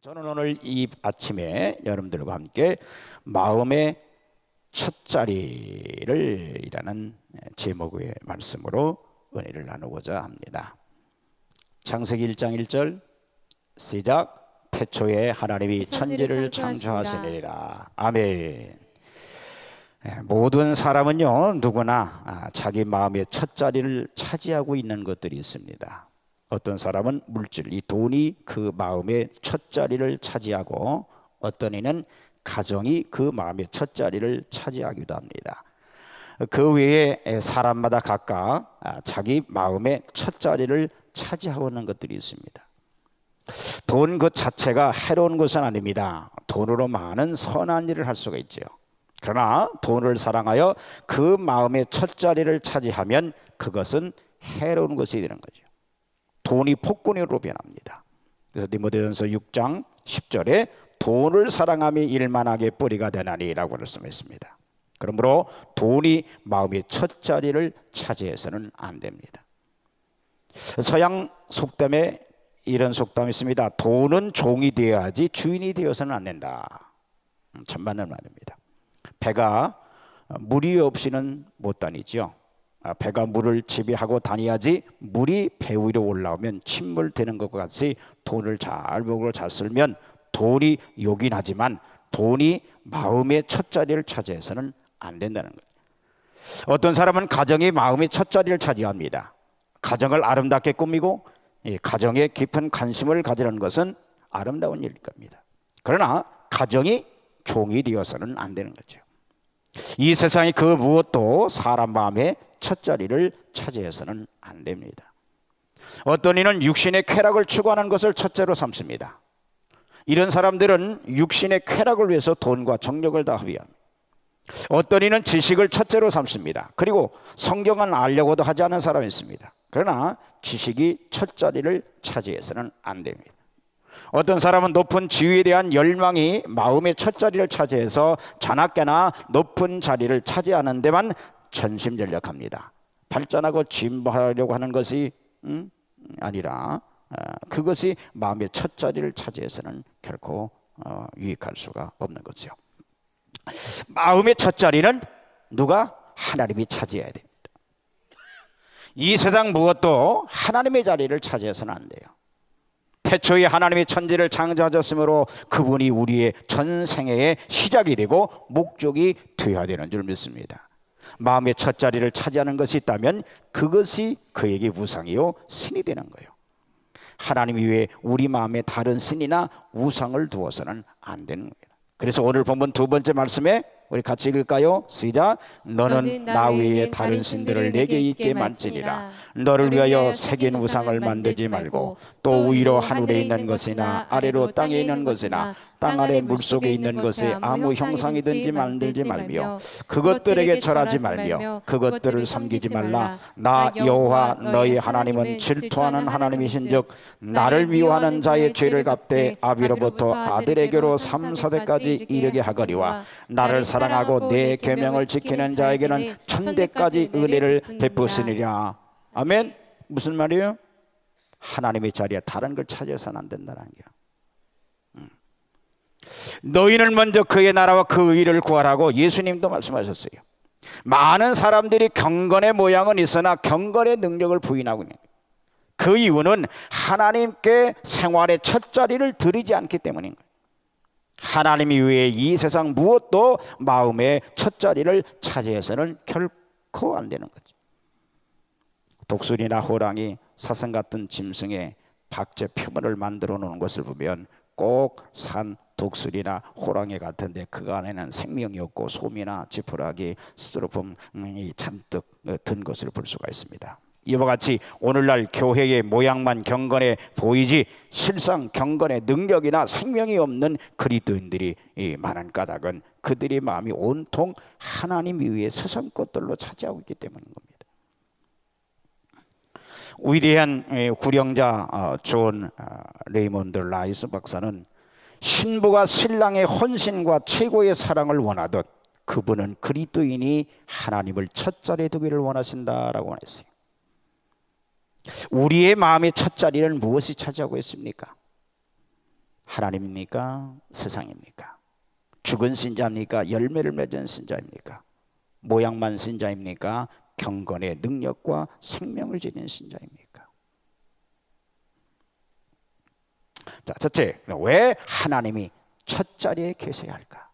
저는 오늘 이 아침에 여러분들과 함께 마음의 첫자리를 이라는 제목의 말씀으로 은혜를 나누고자 합니다. 창세기 1장 1절 시작. 태초에 하나님이 천지를 창조하시니라. 아멘. 모든 사람은요 누구나 자기 마음의 첫자리를 차지하고 있는 것들이 있습니다. 어떤 사람은 물질, 이 돈이 그 마음의 첫자리를 차지하고 어떤 이는 가정이 그 마음의 첫자리를 차지하기도 합니다. 그 외에 사람마다 각각 자기 마음의 첫자리를 차지하고 있는 것들이 있습니다. 돈 그 자체가 해로운 것은 아닙니다. 돈으로 많은 선한 일을 할 수가 있죠. 그러나 돈을 사랑하여 그 마음의 첫자리를 차지하면 그것은 해로운 것이 되는 거죠. 돈이 폭군으로 변합니다. 그래서 디모데전서 6장 10절에 돈을 사랑함이 일만하게 뿌리가 되나니라고 말씀했습니다. 그러므로 돈이 마음의 첫자리를 차지해서는 안 됩니다. 서양 속담에 이런 속담이 있습니다. 돈은 종이 되어야지 주인이 되어서는 안 된다. 천만의 말입니다. 배가 물이 없이는 못 다니죠. 배가 물을 지배하고 다녀야지 물이 배 위로 올라오면 침몰되는 것과 같이 돈을 잘 먹고 잘 쓰면 돈이 요긴하지만 돈이 마음의 첫자리를 차지해서는 안 된다는 거예요. 어떤 사람은 가정이 마음의 첫자리를 차지합니다. 가정을 아름답게 꾸미고 가정에 깊은 관심을 가지는 것은 아름다운 일일 겁니다. 그러나 가정이 종이 되어서는 안 되는 거죠. 이 세상의 그 무엇도 사람 마음의 첫자리를 차지해서는 안 됩니다. 어떤 이는 육신의 쾌락을 추구하는 것을 첫째로 삼습니다. 이런 사람들은 육신의 쾌락을 위해서 돈과 정력을 다 허비합니다. 어떤 이는 지식을 첫째로 삼습니다. 그리고 성경을 알려고도 하지 않은 사람이 있습니다. 그러나 지식이 첫자리를 차지해서는 안 됩니다. 어떤 사람은 높은 지위에 대한 열망이 마음의 첫자리를 차지해서 자나깨나 높은 자리를 차지하는 데만 전심전력합니다. 발전하고 진보하려고 하는 것이 아니라 그것이 마음의 첫자리를 차지해서는 결코 유익할 수가 없는 거죠. 마음의 첫자리는 누가? 하나님이 차지해야 됩니다. 이 세상 무엇도 하나님의 자리를 차지해서는 안 돼요. 태초에 하나님이 천지를 창조하셨으므로 그분이 우리의 전생애의 시작이 되고 목적이 되어야 되는 줄 믿습니다. 마음의 첫자리를 차지하는 것이 있다면 그것이 그에게 우상이요 신이 되는 거예요. 하나님 이외에 우리 마음에 다른 신이나 우상을 두어서는 안 되는 거예요. 그래서 오늘 본문 두 번째 말씀에 우리 같이 읽을까요? 시작. 너는 나 외에 다른 신들을 내게 있게 만지니라. 너를 위하여 새긴 우상을 만들지 말고 또 위로 하늘에 있는 것이나 아래로 땅에 있는 것이나 땅 아래 물속에 있는 것에 아무 형상이든지 만들지 말며 그것들에게 절하지 말며 그것들을 섬기지 말라. 나 여호와 너희 하나님은 질투하는 하나님이신즉 나를 미워하는 자의 죄를 갚되 아비로부터 아들에게로 3, 4대까지 이르게 하거니와 나를 사랑하고 내 계명을 지키는 자에게는 천대까지 은혜를 베푸시니라. 아멘. 무슨 말이에요? 하나님의 자리에 다른 걸 차지해서는 안 된다는 거예요. 너희는 먼저 그의 나라와 그 의를 구하라고 예수님도 말씀하셨어요. 많은 사람들이 경건의 모양은 있으나 경건의 능력을 부인하고 있는 거예요. 그 이유는 하나님께 생활의 첫자리를 드리지 않기 때문인 거예요. 하나님 이외에 이 세상 무엇도 마음의 첫자리를 차지해서는 결코 안 되는 거죠. 독수리나 호랑이, 사슴 같은 짐승의 박제 표면을 만들어 놓은 것을 보면 꼭 산 독수리나 호랑이 같은데 그 안에는 생명이 없고 솜이나 지푸라기, 스티로폼이 잔뜩 든 것을 볼 수가 있습니다. 이와 같이 오늘날 교회의 모양만 경건해 보이지 실상 경건의 능력이나 생명이 없는 그리스도인들이 많은 까닭은 그들의 마음이 온통 하나님 이외의 세상 것들로 차지하고 있기 때문인 겁니다. 위대한 구령자 존 레이먼드 라이스 박사는 신부가 신랑의 헌신과 최고의 사랑을 원하듯 그분은 그리스도인이 하나님을 첫자리에 두기를 원하신다라고 했어요. 우리의 마음의 첫자리는 무엇이 차지하고 있습니까? 하나님입니까? 세상입니까? 죽은 신자입니까? 열매를 맺은 신자입니까? 모양만 신자입니까? 경건의 능력과 생명을 지닌 신자입니까? 자, 첫째, 왜 하나님이 첫 자리에 계셔야 할까?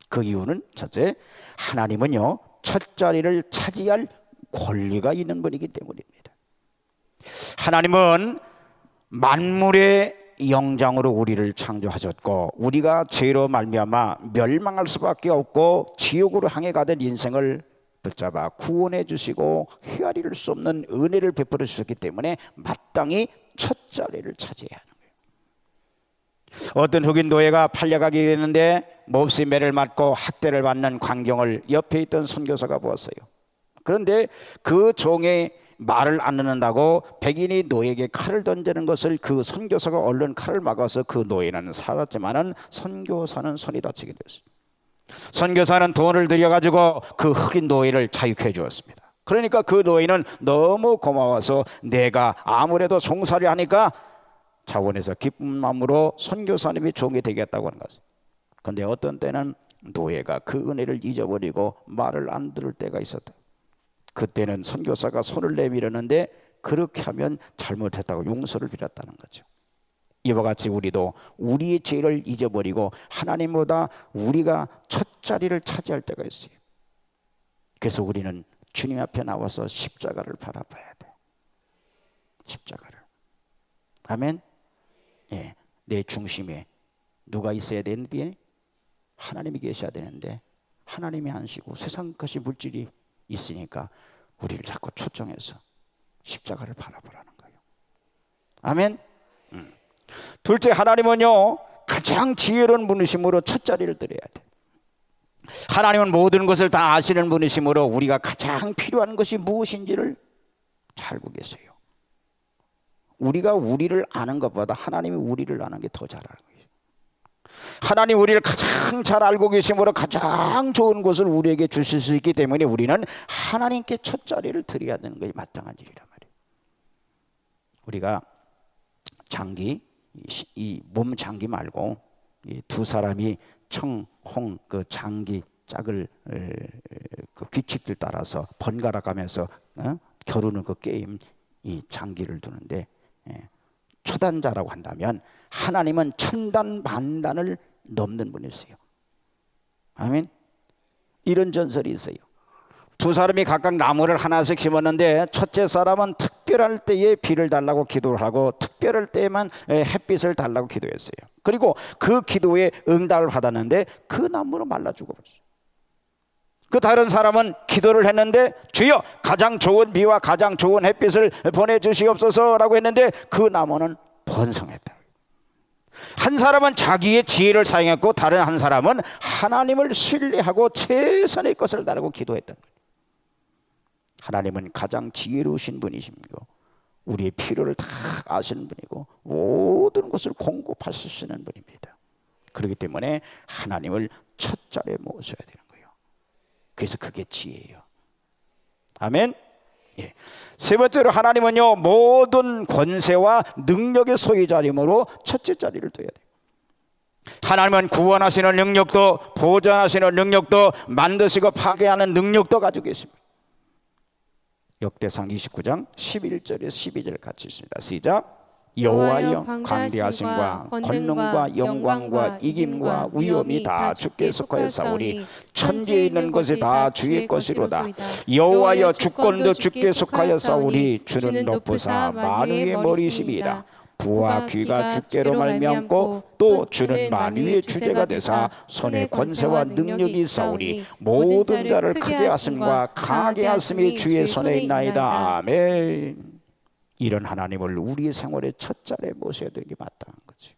그 이유는 첫째, 하나님은요 첫 자리를 차지할 권리가 있는 분이기 때문입니다. 하나님은 만물의 영장으로 우리를 창조하셨고, 우리가 죄로 말미암아 멸망할 수밖에 없고 지옥으로 향해 가던 인생을 붙잡아 구원해 주시고 헤아릴 수 없는 은혜를 베풀어 주셨기 때문에 마땅히 첫 자리를 차지해야 하는 거예요. 어떤 흑인 노예가 팔려가게 되는데 몹시 매를 맞고 학대를 받는 광경을 옆에 있던 선교사가 보았어요. 그런데 그 종의 말을 안 듣는다고 백인이 노예에게 칼을 던지는 것을 그 선교사가 얼른 칼을 막아서 그 노예는 살았지만은 선교사는 손이 다치게 되었습니다. 선교사는 돈을 들여가지고 그 흑인 노예를 자유케 해주었습니다. 그러니까 그 노예는 너무 고마워서 내가 아무래도 종살이 하니까 자원에서 기쁜 마음으로 선교사님이 종이 되겠다고 하는 것입니다. 그런데 어떤 때는 노예가 그 은혜를 잊어버리고 말을 안 들을 때가 있었다. 그때는 선교사가 손을 내밀었는데 그렇게 하면 잘못했다고 용서를 빌었다는 거죠. 이와 같이 우리도 우리의 죄를 잊어버리고 하나님보다 우리가 첫 자리를 차지할 때가 있어요. 그래서 우리는 주님 앞에 나와서 십자가를 바라봐야 돼. 십자가를. 아멘. 예, 내 중심에 누가 있어야 되는데 하나님이 계셔야 되는데 하나님이 안 쉬고 세상 것이 물질이 있으니까 우리를 자꾸 초청해서 십자가를 바라보라는 거예요. 아멘. 둘째, 하나님은요 가장 지혜로운 분이심으로 첫 자리를 드려야 돼. 하나님은 모든 것을 다 아시는 분이심으로 우리가 가장 필요한 것이 무엇인지를 잘 알고 계세요. 우리가 우리를 아는 것보다 하나님이 우리를 아는 게 더 잘 알고 계세요. 하나님 우리를 가장 잘 알고 계심으로 가장 좋은 것을 우리에게 주실 수 있기 때문에 우리는 하나님께 첫 자리를 드려야 되는 것이 마땅한 일이란 말이에요. 우리가 장기, 이 몸 장기 말고 이 두 사람이 청, 홍, 그 장기 짝을 그 규칙들 따라서 번갈아 가면서 겨루는 그 게임, 이 장기를 두는데, 초단자라고 한다면 하나님은 천단 만단을 넘는 분이세요. 아멘. 이런 전설이 있어요. 두 사람이 각각 나무를 하나씩 심었는데 첫째 사람은 특별할 때에 비를 달라고 기도를 하고 특별할 때에만 햇빛을 달라고 기도했어요. 그리고 그 기도에 응답을 받았는데 그 나무는 말라 죽어버렸어요. 그 다른 사람은 기도를 했는데 주여 가장 좋은 비와 가장 좋은 햇빛을 보내주시옵소서라고 했는데 그 나무는 번성했다. 한 사람은 자기의 지혜를 사용했고 다른 한 사람은 하나님을 신뢰하고 최선의 것을 다르고 기도했던 거예요. 하나님은 가장 지혜로우신 분이시고 우리의 필요를 다 아시는 분이고 모든 것을 공급하실 수 있는 분입니다. 그렇기 때문에 하나님을 첫 자리에 모셔야 되는 거예요. 그래서 그게 지혜예요. 아멘. 예. 세 번째로 하나님은요 모든 권세와 능력의 소유자이므로 첫째 자리를 둬야 돼요. 하나님은 구원하시는 능력도 보존하시는 능력도 만드시고 파괴하는 능력도 가지고 계십니다. 역대상 29장 11절에서 12절 같이 있습니다. 시작. 여호와여 광대하심과 권능과 영광과 이김과 위엄이 다 주께 속하였사오니 천지에 있는 것이 다 주의 것이로다. 여호와여 주권도 주께 속하였사오니 주는 높으사 만유의 머리심이다. 부와 귀가 주께로 말미암고 또 주는 만유의 주제가 되사 손에 권세와 능력이 있사오니 모든 자를 크게 하심과 강하게 하심이 주의 손에 있나이다. 아멘. 이런 하나님을 우리의 생활의 첫 자리에 모셔야 되는 게 마땅한 거지.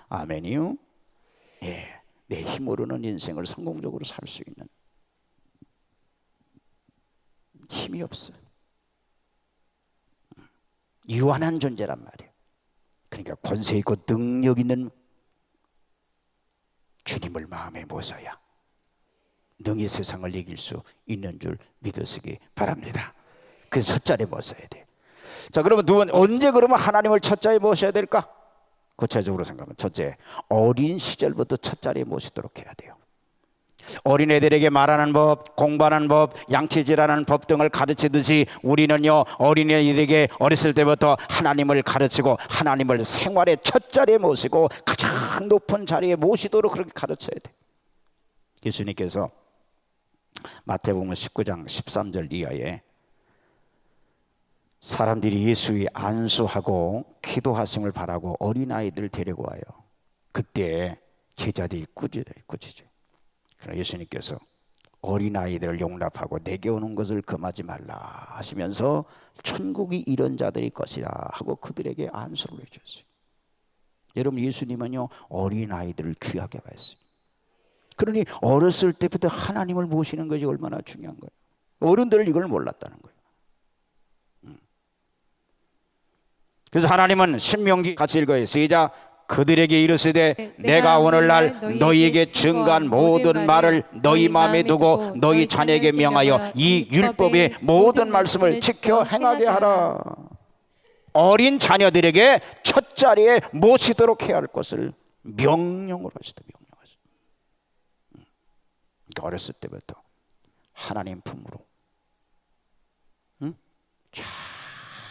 아멘이요. 예, 내 힘으로는 인생을 성공적으로 살 수 있는 힘이 없어. 유한한 존재란 말이에요. 그러니까 권세 있고 능력 있는 주님을 마음에 모셔야 능히 세상을 이길 수 있는 줄 믿으시기 바랍니다. 그래서 첫 자리에 모셔야 돼. 자, 그러면 두 번, 언제 그러면 하나님을 첫 자리에 모셔야 될까? 구체적으로 생각하면 첫째, 어린 시절부터 첫 자리에 모시도록 해야 돼요. 어린애들에게 말하는 법, 공부하는 법, 양치질하는 법 등을 가르치듯이 우리는요, 어린애들에게 어렸을 때부터 하나님을 가르치고 하나님을 생활의 첫 자리에 모시고 가장 높은 자리에 모시도록 그렇게 가르쳐야 돼. 예수님께서 마태복음 19장 13절 이하에 사람들이 예수의 안수하고 기도하심을 바라고 어린아이들을 데리고 와요. 그때 제자들이 꾸짖어요. 그러나 예수님께서 어린아이들을 용납하고 내게 오는 것을 금하지 말라 하시면서 천국이 이런 자들의 것이라 하고 그들에게 안수를 해주셨어요. 여러분, 예수님은요, 어린아이들을 귀하게 봤어요. 그러니 어렸을 때부터 하나님을 모시는 것이 얼마나 중요한 거예요. 어른들은 이걸 몰랐다는 거예요. 그래서 하나님은 신명기 같이 읽어요. 시작. 그들에게 이르시되 내가 오늘날 너희에게 증거한 모든 말을 너희 마음에 두고 너희 자녀에게 명하여 이 율법의 모든 말씀을 지켜 행하게 하라. 어린 자녀들에게 첫 자리에 모시도록 해야 할 것을 명령으로 하시다. 그러니까 어렸을 때부터 하나님 품으로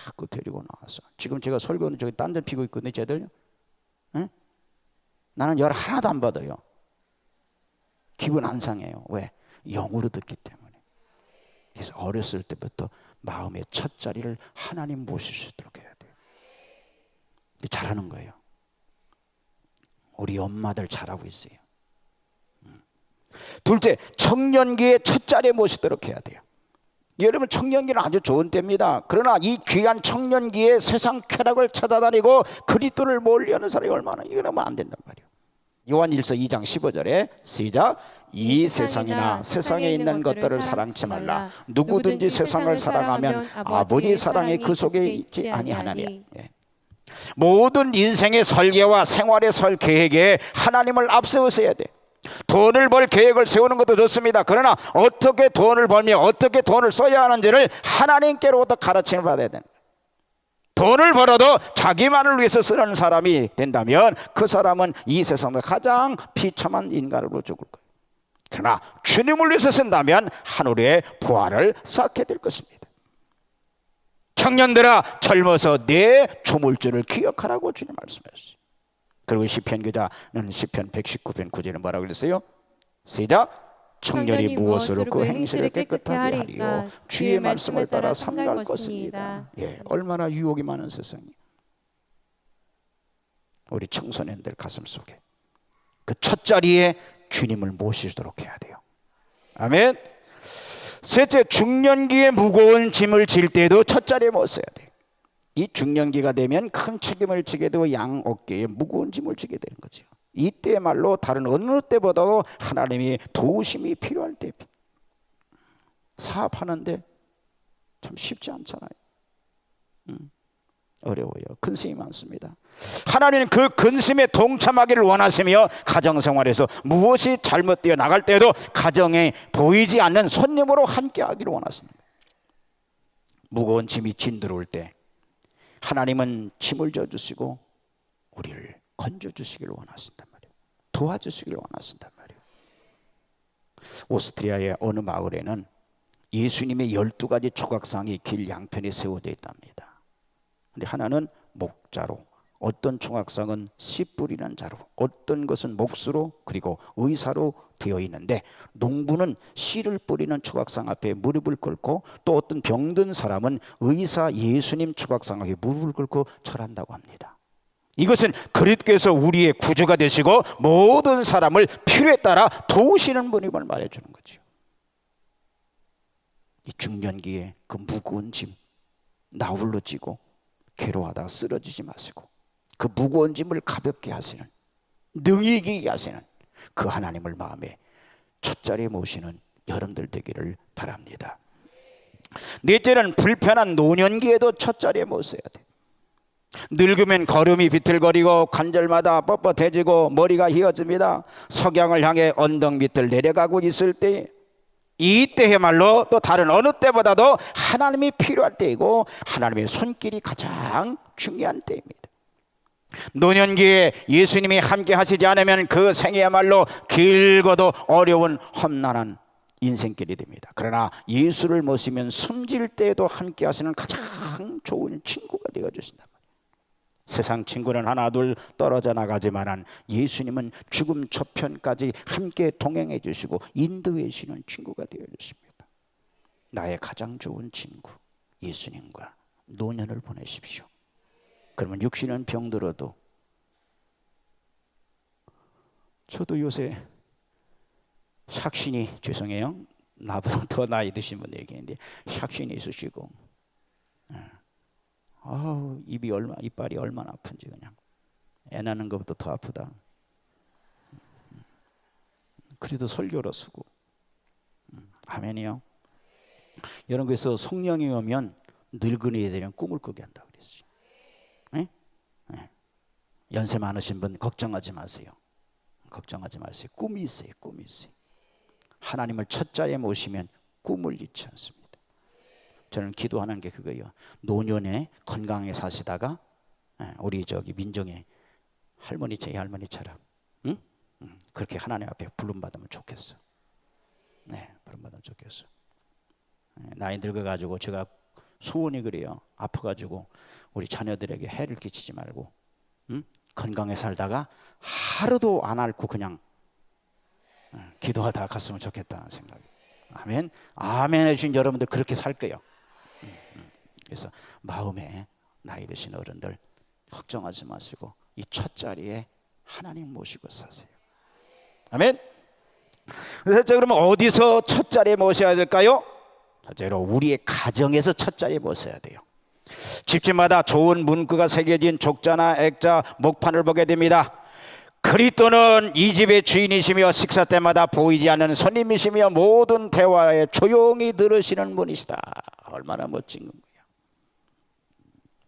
자꾸 데리고 나와서, 지금 제가 설교는 저기 딴 데 피고 있거든요. 쟤들 나는 열 하나도 안 받아요. 기분 안 상해요. 왜? 영으로 듣기 때문에. 그래서 어렸을 때부터 마음의 첫 자리를 하나님 모실 수 있도록 해야 돼요. 잘하는 거예요. 우리 엄마들 잘하고 있어요. 둘째, 청년기의 첫 자리에 모시도록 해야 돼요. 여러분, 청년기는 아주 좋은 때입니다. 그러나 이 귀한 청년기에 세상 쾌락을 찾아다니고 그리스도를 멀리하는 사람이 얼마나, 이러면 안 된단 말이에요. 요한일서 2장 15절에 시작. 이 세상이나 세상에 있는 것들을 사랑치 말라. 누구든지 세상을 사랑하면 아버지의 사랑이 그 속에 있지 아니하나니. 모든 인생의 설계와 생활의 설 계획에 하나님을 앞세우셔야 돼. 돈을 벌 계획을 세우는 것도 좋습니다. 그러나 어떻게 돈을 벌며 어떻게 돈을 써야 하는지를 하나님께로부터 가르침을 받아야 된다. 돈을 벌어도 자기만을 위해서 쓰는 사람이 된다면 그 사람은 이 세상에서 가장 비참한 인간으로 죽을 거예요. 그러나 주님을 위해서 쓴다면 하늘의 부활을 쌓게 될 것입니다. 청년들아, 젊어서 내 조물주를 기억하라고 주님 말씀하셨어요. 그리고 시편 기자는 시편 119편 9절에 뭐라고 그랬어요? 시작. 청년이 무엇으로 그 행실을 깨끗하게 하리요 주의 말씀을 따라 삼갈 것입니다. 예, 얼마나 유혹이 많은 세상이에요. 우리 청소년들 가슴 속에 그 첫 자리에 주님을 모시도록 해야 돼요. 아멘. 셋째, 중년기에 무거운 짐을 질 때도 첫 자리에 모셔야 돼요. 이 중년기가 되면 큰 책임을 지게 되고 양 어깨에 무거운 짐을 지게 되는 거죠. 이때말로 다른 어느 때보다도 하나님이 도우심이 필요할 때, 사업하는데 참 쉽지 않잖아요. 어려워요. 근심이 많습니다. 하나님은 그 근심에 동참하기를 원하시며 가정생활에서 무엇이 잘못되어 나갈 때에도 가정에 보이지 않는 손님으로 함께하기를 원하십니다. 무거운 짐이 진들어올 때 하나님은 짐을 져주시고 우리를 건져주시기를 원하신단 말이에요. 도와주시기를 원하신단 말이에요. 오스트리아의 어느 마을에는 예수님의 12가지 조각상이 길 양편에 세워져 있답니다. 근데 하나는 목자로, 어떤 조각상은 씨 뿌리는 자로, 어떤 것은 목수로, 그리고 의사로 되어 있는데, 농부는 씨를 뿌리는 조각상 앞에 무릎을 꿇고 또 어떤 병든 사람은 의사 예수님 조각상 앞에 무릎을 꿇고 절한다고 합니다. 이것은 그리스도께서 우리의 구주가 되시고 모든 사람을 필요에 따라 도우시는 분임을 말해주는 거죠. 이 중년기에 그 무거운 짐 나홀로 지고 괴로워하다가 쓰러지지 마시고 그 무거운 짐을 가볍게 하시는, 능히 이기게 하시는 그 하나님을 마음에 첫 자리에 모시는 여러분들 되기를 바랍니다. 넷째는 불편한 노년기에도 첫 자리에 모셔야 돼. 늙으면 걸음이 비틀거리고 관절마다 뻣뻣해지고 머리가 휘어집니다. 석양을 향해 언덕 밑을 내려가고 있을 때 이때야말로 또 다른 어느 때보다도 하나님이 필요할 때이고 하나님의 손길이 가장 중요한 때입니다. 노년기에 예수님이 함께 하시지 않으면 그 생애야말로 길고도 어려운 험난한 인생길이 됩니다. 그러나 예수를 모시면 숨질 때에도 함께 하시는 가장 좋은 친구가 되어 주신다. 세상 친구는 하나 둘 떨어져 나가지만 예수님은 죽음 저편까지 함께 동행해 주시고 인도해 주시는 친구가 되어 주십니다. 나의 가장 좋은 친구 예수님과 노년을 보내십시오. 그러면 육신은 병들어도, 저도 요새 샥신이, 죄송해요, 나보다 더 나이 드신 분 얘기했는데 샥신이 있으시고, 아우 이빨이 얼마나 아픈지, 그냥 애 낳는 것보다 더 아프다. 그래도 설교로 쓰고. 아멘이요. 여러분, 그래서 성령이 오면 늙은이들은 꿈을 꾸게 한다고 그랬어요. 네? 네. 연세 많으신 분 걱정하지 마세요. 걱정하지 마세요. 꿈이 있어요. 꿈이 있어요. 하나님을 첫 자리에 모시면 꿈을 잃지 않습니다. 저는 기도하는 게 그거예요. 노년에 건강하게 사시다가 우리 저기 민정의 할머니, 제 할머니처럼 그렇게 하나님 앞에 부름받으면 좋겠어. 네, 부름받으면 좋겠어. 나이 늙어가지고 제가 소원이 그래요. 아파가지고 우리 자녀들에게 해를 끼치지 말고 건강에 살다가 하루도 안 앓고 그냥 기도하다가 갔으면 좋겠다는 생각. 아멘. 아멘 해주신 여러분들 그렇게 살 거예요. 그래서 마음에 나이 드신 어른들 걱정하지 마시고 이 첫 자리에 하나님 모시고 사세요. 아멘. 그래서 그러면 어디서 첫 자리에 모셔야 될까요? 첫째로 우리의 가정에서 첫 자리에 모셔야 돼요. 집집마다 좋은 문구가 새겨진 족자나 액자, 목판을 보게 됩니다. 그리스도는 이 집의 주인이시며 식사 때마다 보이지 않는 손님이시며 모든 대화에 조용히 들으시는 분이시다. 얼마나 멋진 거예요.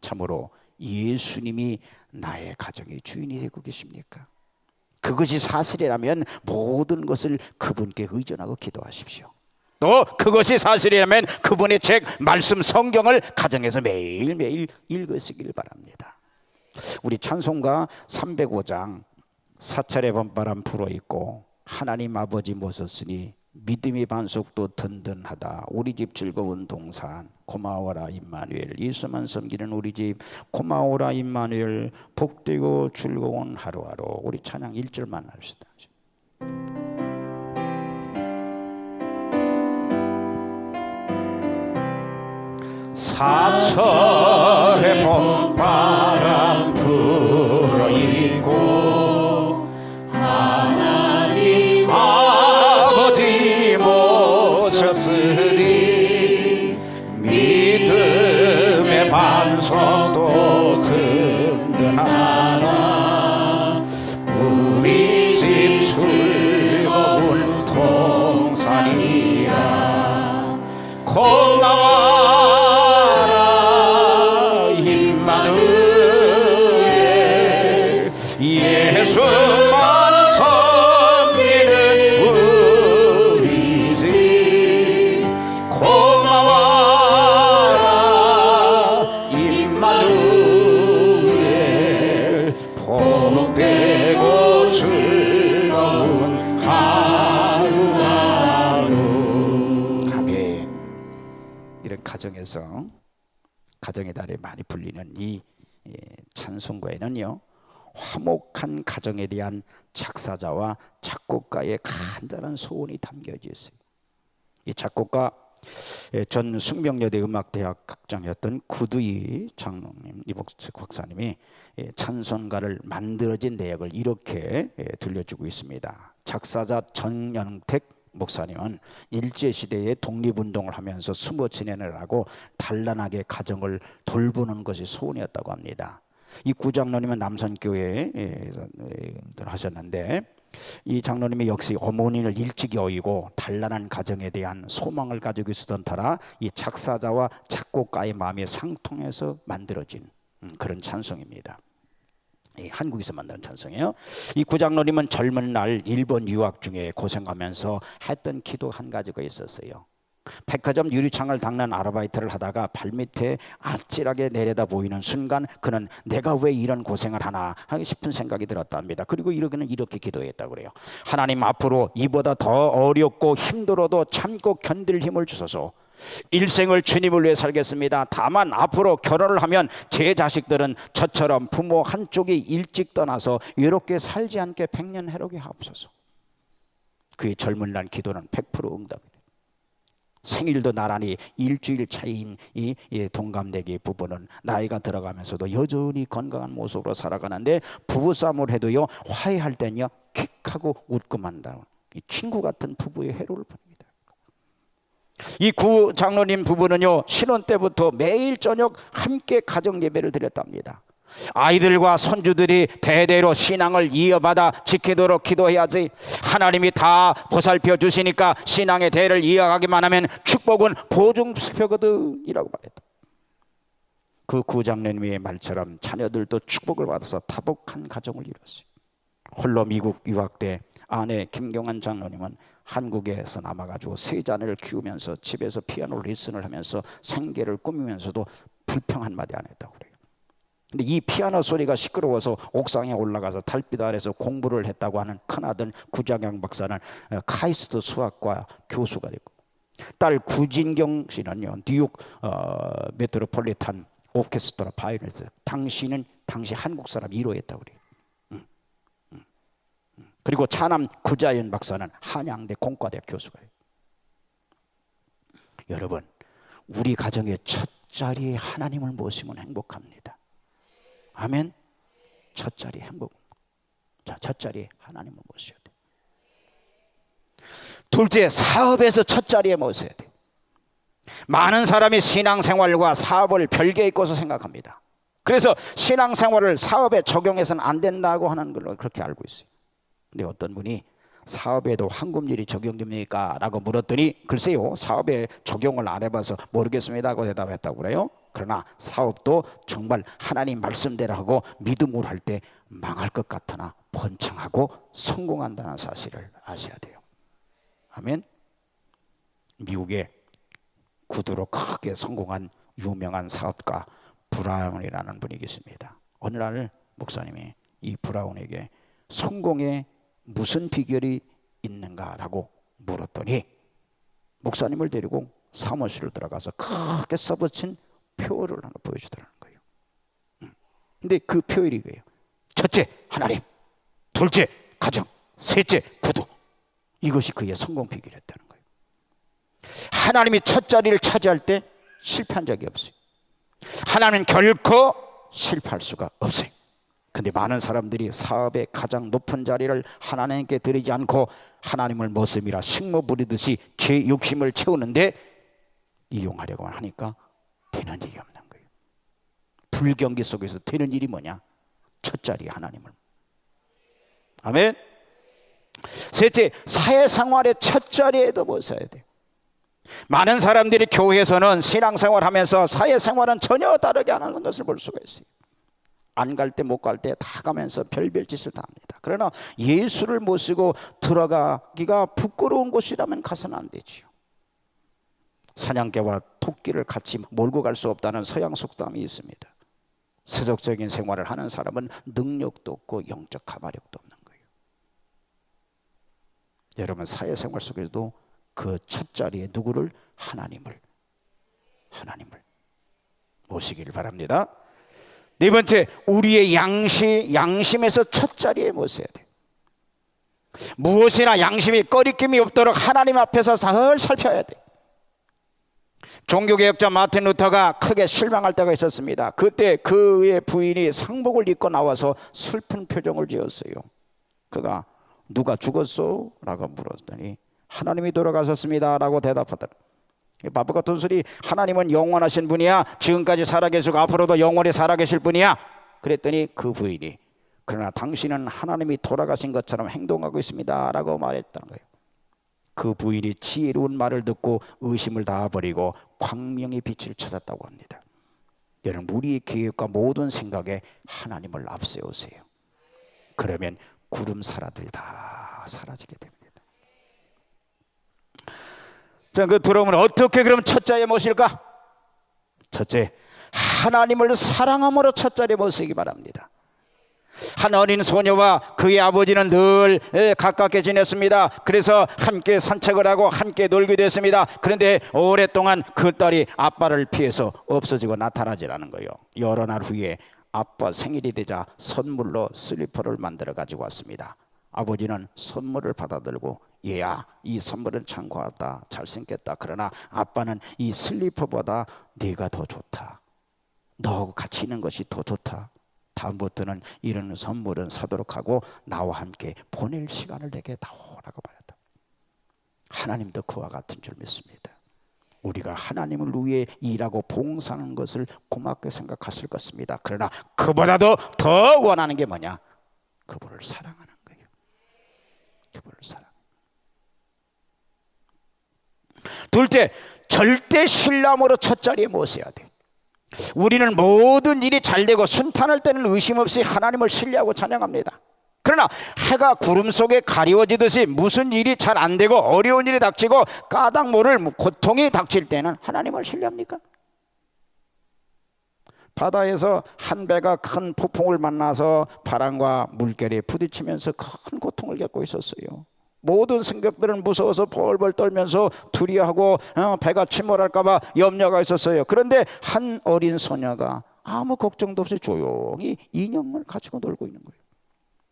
참으로 예수님이 나의 가정의 주인이 되고 계십니까? 그것이 사실이라면 모든 것을 그분께 의존하고 기도하십시오. 또 그것이 사실이라면 그분의 책, 말씀, 성경을 가정에서 매일매일 읽으시길 바랍니다. 우리 찬송가 305장 사찰의 봄바람 불어있고 하나님 아버지 모셨으니 믿음의 반석도 든든하다. 우리 집 즐거운 동산 고마워라 임마누엘. 예수만 섬기는 우리 집 고마워라 임마누엘. 복되고 즐거운 하루하루. 우리 찬양 1절만 합시다. 사철의 봄바람 불어있고 하나님 아버지 모셨으니 믿음의 반석도 든든하다. 우리 집 즐거운 동산이라. 고마워 예수만 섬기는 우리 집 고마워라 임마누엘. 복되고 즐거운 하루하루. 아멘. 이런 가정에서 가정의 달에 많이 불리는 이 찬송가에는요, 화목한 가정에 대한 작사자와 작곡가의 간절한 소원이 담겨져 있어요. 이 작곡가 전 숙명여대 음악대학 학장이었던 구두이 장로님, 이복식 박사님이 찬송가를 만들어진 내역을 이렇게 들려주고 있습니다. 작사자 전영택 목사님은 일제시대에 독립운동을 하면서 숨어 지내느라고 하고 단란하게 가정을 돌보는 것이 소원이었다고 합니다. 이 구장로님은 남선교회에 하셨는데 이 장로님이 역시 어머니를 일찍이 어이고 단란한 가정에 대한 소망을 가지고 있었던 터라 이 작사자와 작곡가의 마음이 상통해서 만들어진 그런 찬송입니다. 한국에서 만든 찬송이에요. 이 구장로님은 젊은 날 일본 유학 중에 고생하면서 했던 기도 한 가지가 있었어요. 백화점 유리창을 닦는 아르바이트를 하다가 발밑에 아찔하게 내려다 보이는 순간 그는 내가 왜 이런 고생을 하나 하고 싶은 생각이 들었답니다. 그리고 이렇게 기도했다고 그래요. 하나님, 앞으로 이보다 더 어렵고 힘들어도 참고 견딜 힘을 주소서. 일생을 주님을 위해 살겠습니다. 다만 앞으로 결혼을 하면 제 자식들은 저처럼 부모 한쪽이 일찍 떠나서 외롭게 살지 않게 백년 해로게 하옵소서. 그의 젊은 날 기도는 100% 응답입니다. 생일도 나란히 일주일 차이인 이 동갑내기 부부는 나이가 들어가면서도 여전히 건강한 모습으로 살아가는데, 부부싸움을 해도요, 화해할 때는요 킥하고 웃고 만다. 친구 같은 부부의 해로를 보냅니다. 이 구 장로님 부부는요, 신혼 때부터 매일 저녁 함께 가정 예배를 드렸답니다. 아이들과 손주들이 대대로 신앙을 이어받아 지키도록 기도해야지. 하나님이 다 보살펴 주시니까 신앙의 대를 이어가기만 하면 축복은 보증표거든 이라고 말했다. 그 구장로님의 말처럼 자녀들도 축복을 받아서 다복한 가정을 이뤘어요. 홀로 미국 유학 때 아내 김경환 장로님은 한국에서 남아가지고 세 자녀를 키우면서 집에서 피아노 레슨을 하면서 생계를 꾸미면서도 불평 한마디 안 했다고 그래요. 근데 이 피아노 소리가 시끄러워서 옥상에 올라가서 달빛 아래서 공부를 했다고 하는 큰아들 구장영 박사는 카이스트 수학과 교수가 됐고, 딸 구진경 씨는요, 뉴욕 메트로폴리탄 오케스트라 바이올리니스트, 당시 한국 사람 1호 했다고 그래요. 그리고 차남 구자연 박사는 한양대 공과대 교수가 돼요. 여러분, 우리 가정의 첫 자리에 하나님을 모시면 행복합니다. 아멘. 첫 자리 행복. 자, 첫 자리에 하나님을 모셔야 돼. 둘째, 사업에서 첫 자리에 모셔야 돼. 많은 사람이 신앙생활과 사업을 별개에 있고서 생각합니다. 그래서 신앙생활을 사업에 적용해서는 안 된다고 하는 걸로 그렇게 알고 있어요. 근데 어떤 분이 사업에도 황금률이 적용됩니까? 라고 물었더니 글쎄요, 사업에 적용을 안 해봐서 모르겠습니다 하고 대답했다고 그래요. 그러나 사업도 정말 하나님 말씀대로 하고 믿음으로 할 때 망할 것 같으나 번창하고 성공한다는 사실을 아셔야 돼요. 아멘. 미국의 구두로 크게 성공한 유명한 사업가 브라운이라는 분이 계십니다. 어느 날 목사님이 이 브라운에게 성공의 무슨 비결이 있는가라고 물었더니 목사님을 데리고 사무실을 들어가서 크게 써붙인 표를 하나 보여주더라는 거예요. 근데 그 표일이 이거예요. 첫째, 하나님. 둘째, 가정. 셋째, 구두. 이것이 그의 성공 비결이었다는 거예요. 하나님이 첫 자리를 차지할 때 실패한 적이 없어요. 하나님은 결코 실패할 수가 없어요. 근데 많은 사람들이 사업의 가장 높은 자리를 하나님께 드리지 않고 하나님을 머슴이라 식모 부리듯이 제 욕심을 채우는데 이용하려고 하니까 되는 일이 없는 거예요. 불경기 속에서 되는 일이 뭐냐? 첫 자리 하나님을. 아멘. 셋째, 사회생활의 첫 자리에도 모셔야 돼요. 많은 사람들이 교회에서는 신앙생활하면서 사회생활은 전혀 다르게 하는 것을 볼 수가 있어요. 안 갈 때 못 갈 때 다 가면서 별별 짓을 다 합니다. 그러나 예수를 모시고 들어가기가 부끄러운 곳이라면 가서는 안 되지요. 사냥개와 토끼를 같이 몰고 갈 수 없다는 서양 속담이 있습니다. 세속적인 생활을 하는 사람은 능력도 없고 영적 가마력도 없는 거예요. 여러분, 사회생활 속에서도 그 첫 자리에 누구를? 하나님을 모시기를 바랍니다. 네 번째, 우리의 양심에서 첫 자리에 모셔야 돼. 무엇이나 양심이 꺼리낌이 없도록 하나님 앞에서 잘 살펴야 돼. 종교개혁자 마틴 루터가 크게 실망할 때가 있었습니다. 그때 그의 부인이 상복을 입고 나와서 슬픈 표정을 지었어요. 그가 누가 죽었어? 라고 물었더니 하나님이 돌아가셨습니다 라고 대답하더라. 바보 같은 소리. 하나님은 영원하신 분이야. 지금까지 살아계시고 앞으로도 영원히 살아계실 분이야. 그랬더니 그 부인이 그러나 당신은 하나님이 돌아가신 것처럼 행동하고 있습니다 라고 말했다는 거예요. 그 부인이 지혜로운 말을 듣고 의심을 다 버리고 광명의 빛을 찾았다고 합니다. 여러분, 우리의 계획과 모든 생각에 하나님을 앞세우세요. 그러면 구름사라들이 다 사라지게 됩니다. 자, 그 들어오면 어떻게 그럼 첫자리에 모실까? 첫째, 하나님을 사랑함으로 첫자리에 모시기 바랍니다. 한 어린 소녀와 그의 아버지는 늘 가깝게 지냈습니다. 그래서 함께 산책을 하고 함께 놀게 됐습니다. 그런데 오랫동안 그 딸이 아빠를 피해서 없어지고 나타나질 않은 거예요. 여러 날 후에 아빠 생일이 되자 선물로 슬리퍼를 만들어 가지고 왔습니다. 아버지는 선물을 받아들고, 얘야, 이 선물은 참 고맙다, 잘생겼다. 그러나 아빠는 이 슬리퍼보다 네가 더 좋다, 너하고 같이 있는 것이 더 좋다, 다음부터는 이런 선물은 사도록 하고 나와 함께 보낼 시간을 내게 다오라고 말했다. 하나님도 그와 같은 줄 믿습니다. 우리가 하나님을 위해 일하고 봉사하는 것을 고맙게 생각하실 것입니다. 그러나 그보다도 더 원하는 게 뭐냐? 그분을 사랑하는 거예요. 그분을 사랑. 둘째, 절대 신람으로 첫자리에 모셔야 돼. 우리는 모든 일이 잘 되고 순탄할 때는 의심 없이 하나님을 신뢰하고 찬양합니다. 그러나 해가 구름 속에 가리워지듯이 무슨 일이 잘 안 되고 어려운 일이 닥치고 까닭 모를 고통이 닥칠 때는 하나님을 신뢰합니까? 바다에서 한 배가 큰 폭풍을 만나서 바람과 물결에 부딪히면서 큰 고통을 겪고 있었어요. 모든 승객들은 무서워서 벌벌 떨면서 두려워하고 배가 침몰할까 봐 염려가 있었어요. 그런데 한 어린 소녀가 아무 걱정도 없이 조용히 인형을 가지고 놀고 있는 거예요.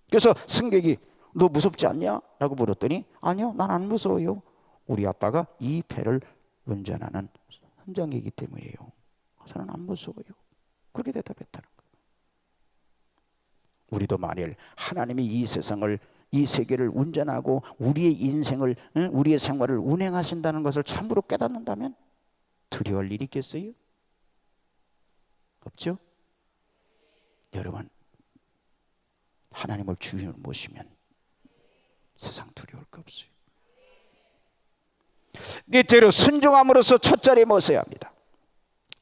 그래서 승객이 너 무섭지 않냐? 라고 물었더니 아니요, 난 안 무서워요. 우리 아빠가 이 배를 운전하는 선장이기 때문이에요. 저는 안 무서워요. 그렇게 대답했다는 거예요. 우리도 만일 하나님이 이 세상을, 이 세계를 운전하고 우리의 인생을, 우리의 생활을 운행하신다는 것을 참으로 깨닫는다면 두려울 일이 있겠어요? 없죠? 여러분, 하나님을 주인으로 모시면 세상 두려울 거 없어요. 넷째로, 순종함으로써 첫자리에 모셔야 합니다.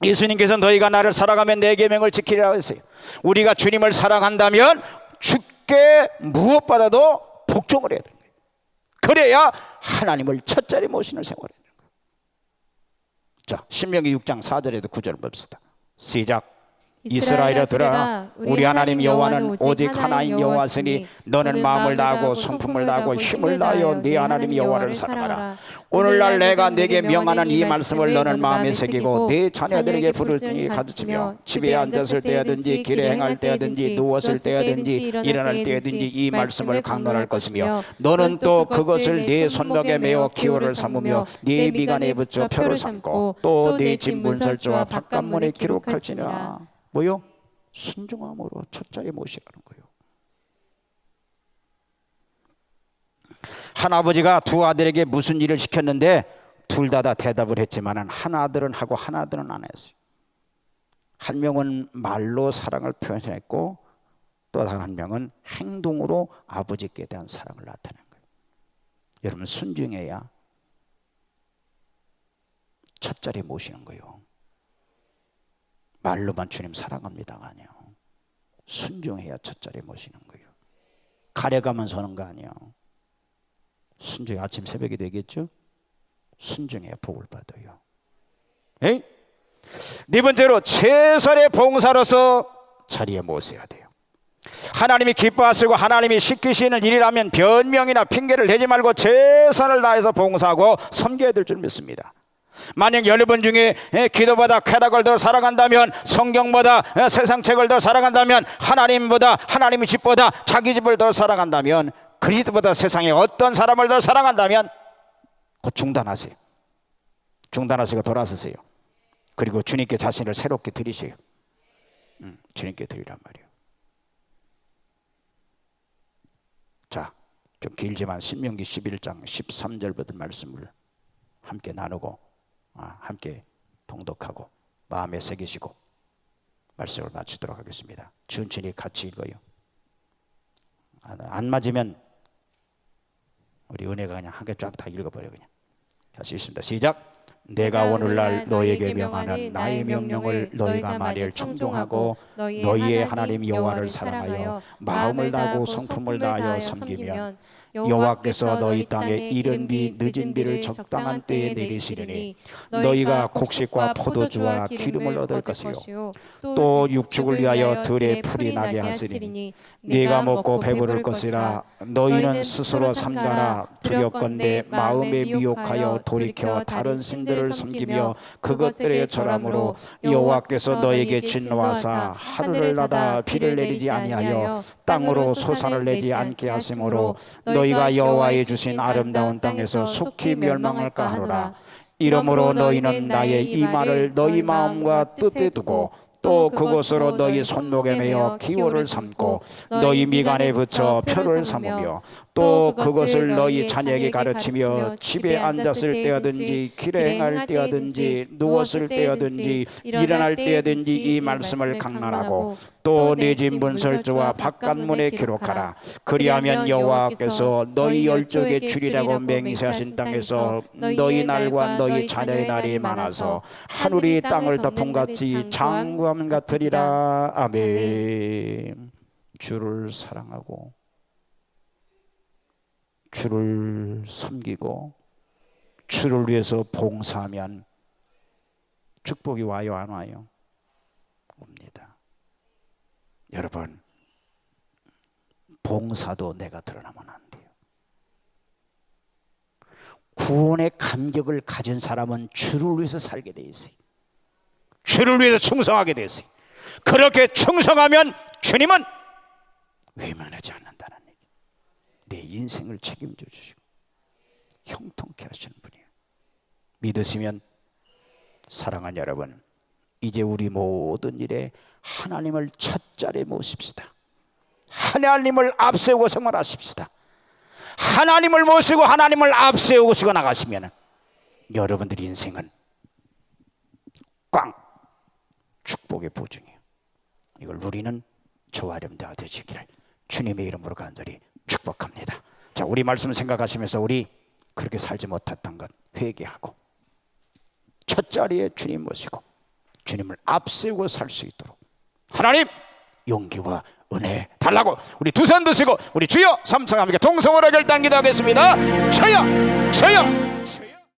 예수님께서 너희가 나를 사랑하면 내 계명을 지키리라 했어요. 우리가 주님을 사랑한다면 주께 무엇보다도 복종을 해야 되는 거예요. 그래야 하나님을 첫자리에 모시는 생활을 해야 되는 거예요. 자, 신명기 6장 4절에도 9절 봅시다. 시작. 이스라엘아 들으라, 우리 하나님 여호와는 오직 하나인 여호와시니 너는 마음을 다하고 성품을 다하고 힘을 다하여 네 하나님 여호와를 사랑하라. 오늘날 내가 네게 명하는 이 말씀을 너는 마음에 새기고 네 자녀들에게 부르짖니 가르치며 집에 앉았을 때든지 길에 행할 때든지 누웠을 때든지 일어날 때든지 이 말씀을 강론할 것이며 너는 또 그것을 네 손목에 메어 기호를 삼으며 네 미간에 붙여 표를 삼고 또 네 집 문설주와 바깥문에 기록할지니라. 뭐요? 순종함으로 첫자리에 모시라는 거예요. 한 아버지가 두 아들에게 무슨 일을 시켰는데 둘 다 대답을 했지만 한 아들은 하고 한 아들은 안 했어요. 한 명은 말로 사랑을 표현했고 또 다른 한 명은 행동으로 아버지께 대한 사랑을 나타낸 거예요. 여러분, 순종해야 첫자리에 모시는 거예요. 말로만 주님 사랑합니다가 아니에요. 순종해야 첫자리에 모시는 거예요. 가려가면서 하는 거 아니에요. 순종이 아침 새벽이 되겠죠? 순종해야 복을 받아요. 에이? 네 번째로, 최선의 봉사로서 자리에 모셔야 돼요. 하나님이 기뻐하시고 하나님이 시키시는 일이라면 변명이나 핑계를 대지 말고 최선을 다해서 봉사하고 섬겨야 될 줄 믿습니다. 만약 여러분 중에 기도보다 쾌락을 더 사랑한다면, 성경보다 세상책을 더 사랑한다면, 하나님보다, 하나님의 집보다 자기 집을 더 사랑한다면, 그리스도보다 세상의 어떤 사람을 더 사랑한다면 곧 중단하세요. 중단하시고 돌아서세요. 그리고 주님께 자신을 새롭게 드리세요. 주님께 드리란 말이에요. 자, 좀 길지만 신명기 11장 13절부터 말씀을 함께 나누고 함께 동독하고 마음에 새기시고 말씀을 마치도록 하겠습니다. 천천히 같이 읽어요. 안 맞으면 우리 은혜가 그냥 한 개 쫙 다 읽어버려. 그냥 다시 있습니다. 시작. 내가 오늘날 너에게 명하는 나의 명령을 너희가 만일 청종하고 너희의 하나님 여호와를 사랑하여 마음을 다하고 성품을 다하여 섬기면 여호와께서 너희 땅에 이른 비 늦은 비를 적당한 때에 내리시리니 너희가 곡식과 포도주와 기름을 얻을 것이요 또 육축을 위하여 들에 풀이 나게 하시리니 네가 먹고 배부를 것이라. 너희는 스스로 삼가라. 두렵건대 마음에 미혹하여 돌이켜 다른 신들을 섬기며 그것들에 절함으로 여호와께서 너에게 진노하사 하늘을 나다 비를 내리지 아니하여 땅으로 소산을 내지 않게 하심으로 너희가 여호와의 주신 아름다운 땅에서 속히 멸망할까 하노라. 이러므로 너희는 나의 이 말을 너희 마음과 뜻에 두고 또 그것으로 너희 손목에 매어 기호를 삼고 너희 미간에 붙여 표를 삼으며 또 그것을 너희 자녀에게 가르치며 집에 앉았을 때하든지 길에 행할 때하든지 누웠을 때하든지 일어날 때하든지 이 말씀을 강론하고 또 네 집 문설주와 바깥문에 기록하라. 그리하면 여호와께서 너희 열족에 주리라고 맹세하신 땅에서 너희 날과 너희 자녀의 날이 많아서 하늘이 땅을 덮음같이 장구함 같으리라. 아멘. 주를 사랑하고 주를 섬기고 주를 위해서 봉사하면 축복이 와요, 안 와요? 옵니다. 여러분, 봉사도 내가 드러나면 안 돼요. 구원의 감격을 가진 사람은 주를 위해서 살게 돼 있어요. 주를 위해서 충성하게 돼 있어요. 그렇게 충성하면 주님은 외면하지 않는다는 얘기. 내 인생을 책임져 주시고 형통케 하시는 분이에요. 믿으시면 사랑하는 여러분, 이제 우리 모든 일에 하나님을 첫 자리에 모십시다. 하나님을 앞세우고 생활하십시다. 하나님을 모시고 하나님을 앞세우고 나가시면 여러분들의 인생은 꽝 축복의 보증이에요. 이걸 누리는 저와 여러분들 되시기를 주님의 이름으로 간절히 축복합니다. 자, 우리 말씀 생각하시면서 우리 그렇게 살지 못했던 것 회개하고 첫 자리에 주님 모시고 주님을 앞세우고 살 수 있도록 하나님 용기와 은혜 달라고 우리 두 손 드시고 우리 주여 삼창 함께 동성으로 결단 기도하겠습니다. 주여 주여